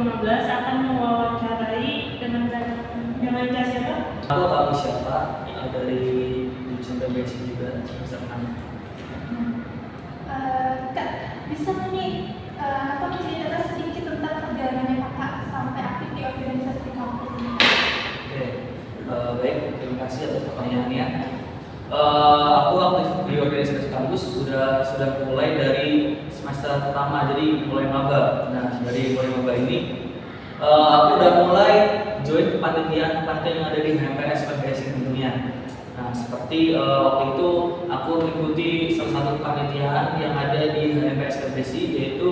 2015 akan mewawancarai dengan siapa? Halo Kak Siapa dari jurusan BMC juga semester 6. Kak, bisa nggak nih apa cerita sedikit tentang perjalanannya kakak sampai aktif di organisasi kampus ini? Oke, baik, terima kasih atas pertanyaannya. Aku aktif di organisasi kampus sudah mulai dari semester pertama, jadi mulai maba. Nah, dari mulai maba ini aku udah mulai join kepanitiaan yang ada di HMPS PBSI tentunya. Nah, seperti waktu itu aku mengikuti salah satu kepanitiaan yang ada di HMPS PBSI, yaitu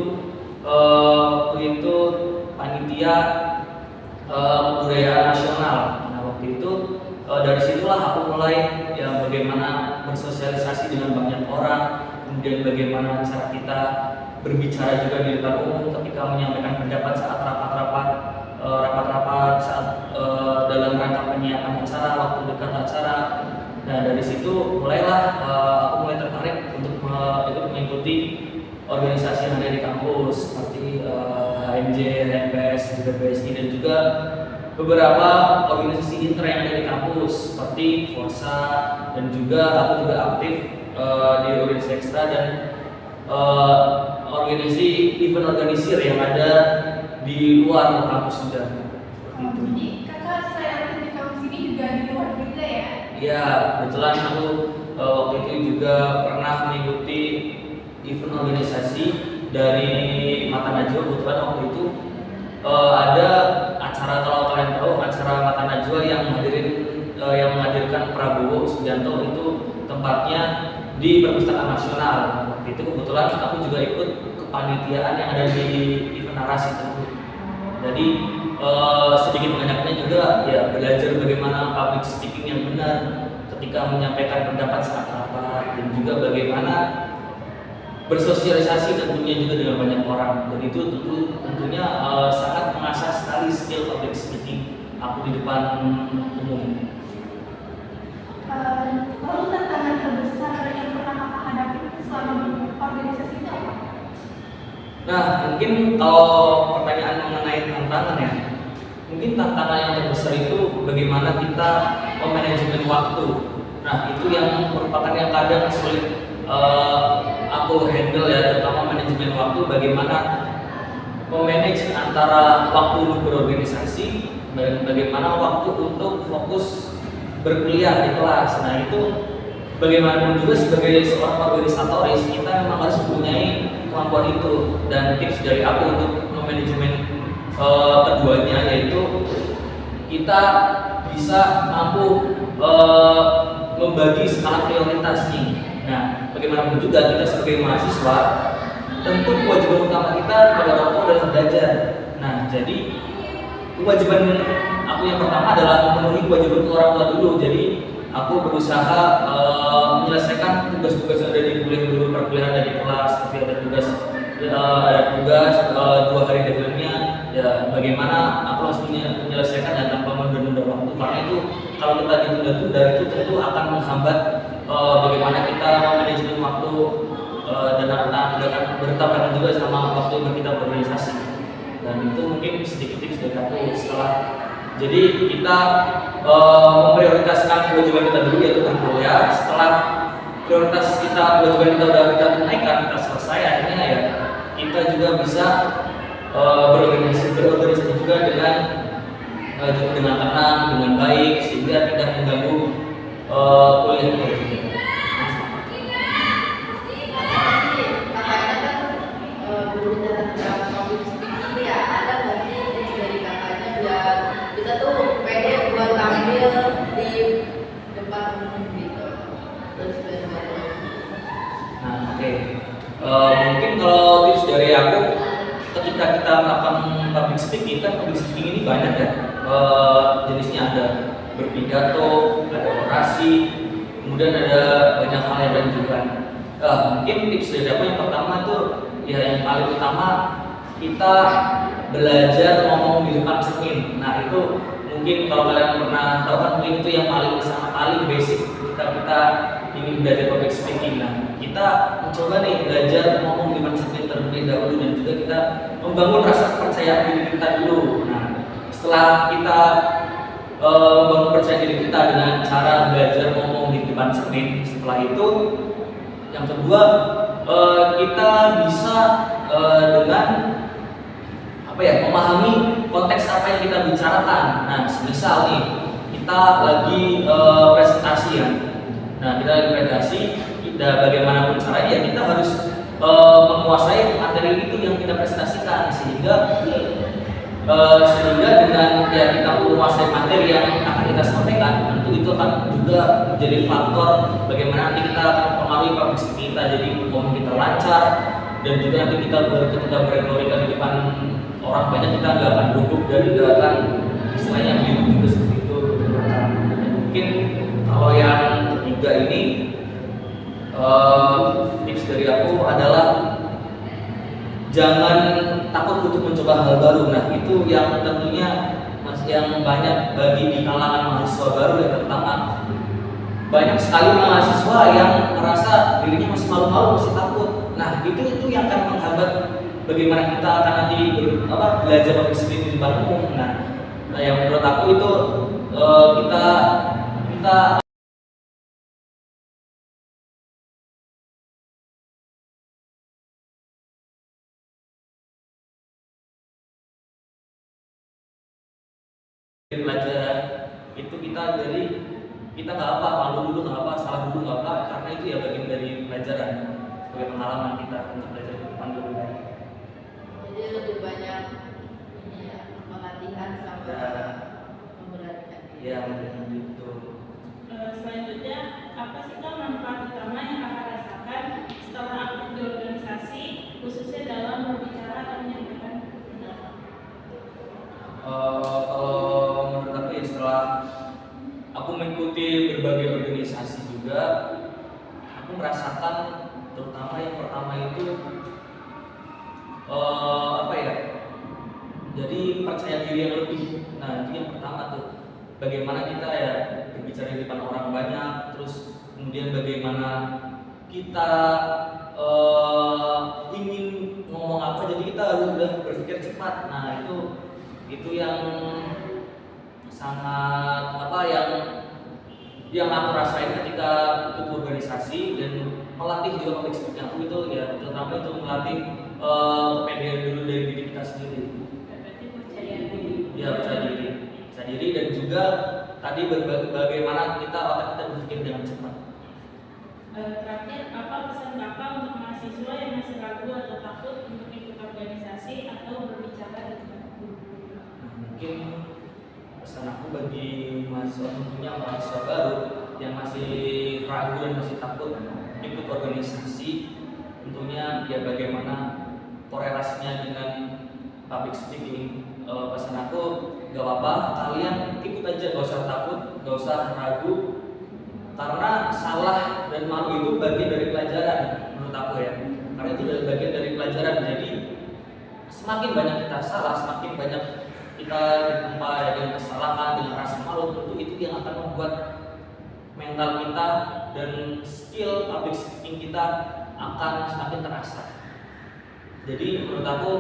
waktu itu panitia budaya nasional. Nah, waktu itu dari situlah aku mulai ya bagaimana bersosialisasi dengan banyak orang, kemudian bagaimana cara kita berbicara juga di depan umum ketika menyampaikan pendapat saat rapat-rapat saat dalam rangka penyiapan acara, waktu dekat acara. Nah, dari situ mulailah aku mulai tertarik untuk ikut mengikuti organisasi yang ada di kampus seperti HMJ, HMPS, juga BSI, dan juga beberapa organisasi inter yang ada di kampus seperti Forsa, dan juga aku juga aktif di organisasi ekstra dan organisasi event organisir yang ada di luar kampus juga. Jadi kakak selain aktif di kampus ini juga di luar juga ya? Iya, kebetulan aku waktu itu juga pernah mengikuti event organisasi dari Mata Najwa. Kebetulan waktu itu ada acara, kalau kalian tahu, acara Mata Najwa yang menghadirkan Prabowo Subianto, itu tempatnya di Perpustakaan Nasional. Waktu itu kebetulan aku juga ikut kepanitiaan yang ada di event narasi tersebut. Jadi sedikit banyaknya juga ya belajar bagaimana public speaking yang benar ketika menyampaikan pendapat saat rapat, dan juga bagaimana bersosialisasi tentunya juga dengan banyak orang. Dan itu tentunya sangat mengasah sekali skill public speaking aku di depan umum. Lalu tantangan terbesar yang pernah kakak hadapi selama berorganisasi itu apa? Nah, mungkin kalau pertanyaan mengenai tantangan ya, mungkin tantangan yang terbesar itu bagaimana kita memanajemen waktu. Nah, itu yang merupakan yang kadang sulit aku handle ya, terutama manajemen waktu, bagaimana memanage antara waktu untuk berorganisasi dan bagaimana waktu untuk fokus berkuliah di kelas. Nah, itu bagaimanapun juga sebagai seorang organisatoris kita memang harus mempunyai kemampuan itu, dan tips dari aku untuk memanajemen keduanya yaitu kita bisa mampu membagi skala prioritas nih. Nah, bagaimanapun juga kita sebagai mahasiswa, tentu kewajiban utama kita pada orang tua adalah belajar. Nah, jadi kewajiban aku yang pertama adalah memenuhi kewajiban orang tua dulu. Jadi aku berusaha menyelesaikan tugas-tugas yang ada di kuliah dulu, perkuliahan dari kelas, tapi ada tugas 2 hari deadline-nya. Ya, bagaimana aku harus menyelesaikan dan tanpa menunda-nunda waktu, karena itu kalau kita ditunda-tunda itu tentu akan menghambat bagaimana kita manajemen waktu dan akan bertabrakan juga sama waktu yang kita berorganisasi. Dan itu mungkin sedikit tips dari aku. Jadi kita memprioritaskan kewajiban kita dulu, yaitu berkuliah. Setelah prioritas kita, kewajiban kita udah kita tunaikan, kita selesai, akhirnya ya kita juga bisa berorganisasi juga dengan tenang, dengan baik, sehingga tidak mengganggu kuliah kita juga. Kita tuh pede buat tampil di depan umum gitu. Terus Nah, oke. Mungkin kalau tips dari aku, ketika kita melakukan public speaking, kan public speaking ini banyak ya jenisnya. Ada berpidato, ada orasi, kemudian ada banyak hal yang lain juga. Mungkin tips dari aku yang pertama tuh ya, yang paling utama kita belajar ngomong di depan cermin. Nah, itu mungkin kalau kalian pernah tahu kan, mungkin itu yang paling basic ketika kita ingin belajar public speaking. Nah, kita mencoba coba nih belajar ngomong di depan cermin terlebih dahulu, dan juga kita membangun rasa kepercayaan diri kita dulu. Nah, setelah kita membangun percaya diri kita dengan cara belajar ngomong di depan cermin, setelah itu yang kedua kita bisa dengan memahami konteks apa yang kita bicarakan. Nah, semisal nih kita lagi presentasi ya. Nah, kita lagi presentasi, bagaimanapun caranya kita harus menguasai materi itu yang kita presentasikan, sehingga dengan kita menguasai materi yang akan kita sampaikan, tentu itu akan juga menjadi faktor bagaimana nanti kita akan mempengaruhi public speaking kita, jadi ngomong kita lancar, dan juga nanti kita ketika berretorika di depan orang banyak kita nggak akan gugup dan nggak akan istilahnya bingung juga seperti itu. Dan mungkin kalau yang ketiga ini tips dari aku adalah jangan takut untuk mencoba hal baru. Nah, itu yang tentunya yang banyak bagi di kalangan mahasiswa baru, ya, terutama banyak sekali mahasiswa yang merasa dirinya masih malu-malu, masih takut. Nah, itu yang akan menghambat bagaimana kita akan nanti belajar public speaking di depan umum. Nah, yang menurut aku itu kita pelajaran itu kita nggak apa, malu dulu nggak apa, salah dulu nggak apa, karena itu ya bagian dari pelajaran sebagai pengalaman kita untuk belajar ke depan lebih baik. Jadi lebih banyak ini ya, pelatihan sama memberanikan diri. Ya, gitu. Selanjutnya, apa sih Kak manfaat utama yang Kakak rasakan setelah aktif di organisasi, khususnya dalam berbicara atau menyampaikan pendapat? Kalau menurut aku ya, setelah aku mengikuti berbagai organisasi juga, aku merasakan terutama yang pertama itu jadi percaya diri yang lebih. Nah, itu yang pertama tuh, bagaimana kita ya berbicara di depan orang banyak, terus kemudian bagaimana kita ingin ngomong apa, jadi kita harus udah berpikir cepat. Nah, itu yang sangat yang aku rasain ketika ikut organisasi dan melatih juga public speaking aku itu ya, terutama itu melatih kepedean dulu dari diri kita sendiri. Berarti percaya diri. Ya, percaya diri dan juga tadi bagaimana otak kita berpikir dengan cepat. Terakhir, apa pesan Kakak untuk mahasiswa yang masih ragu atau takut untuk ikut organisasi atau berbicara di depan umum? Mungkin pesan aku bagi mahasiswa, tentunya mahasiswa baru yang masih ragu dan masih takut ikut organisasi, tentunya ya bagaimana korelasinya dengan public speaking. Pesan aku, gak apa-apa, kalian ikut aja, gak usah takut, gak usah ragu, karena salah dan malu itu bagian dari pelajaran menurut aku ya. Karena itu bagian dari pelajaran. Jadi semakin banyak kita salah, semakin banyak kita ditempa dengan kesalahan, dengan rasa malu, tentu itu yang akan membuat mental kita dan skill public speaking kita akan semakin terasa. Jadi menurut aku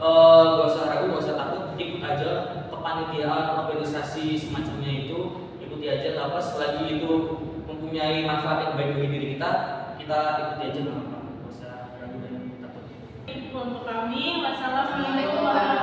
gak usah ragu, gak usah takut, ikut aja kepanitiaan organisasi semacamnya itu, ikuti aja, gak apa, selagi itu mempunyai manfaat yang baik bagi diri kita ikuti aja, gak apa, gak usah ragu dan takut. Untuk kami, wassalamualaikum warahmatullahi wabarakatuh.